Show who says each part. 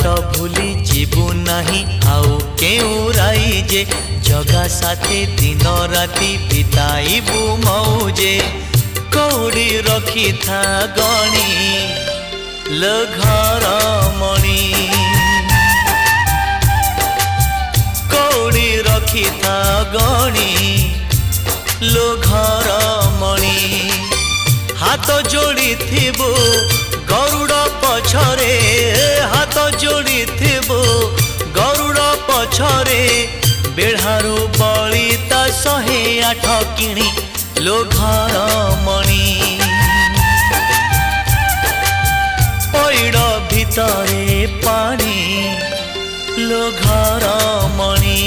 Speaker 1: बाट भूली जीवु नहीं आउ केउराई जे जगा साथे दिन राति बिताइबु मौजे कौड़ी रखी था गणी लो घर मणि कौड़ी रखी था गणी लो घर मणि हाथ जोड़ी थिबु गरुड़ पछरे हाथ जोड़ी थिबु गरुड़ पछरे बेढ़ारू बलिता 108 किणी लो घर मणि पैड़ भितरे पानी लो घर मणि।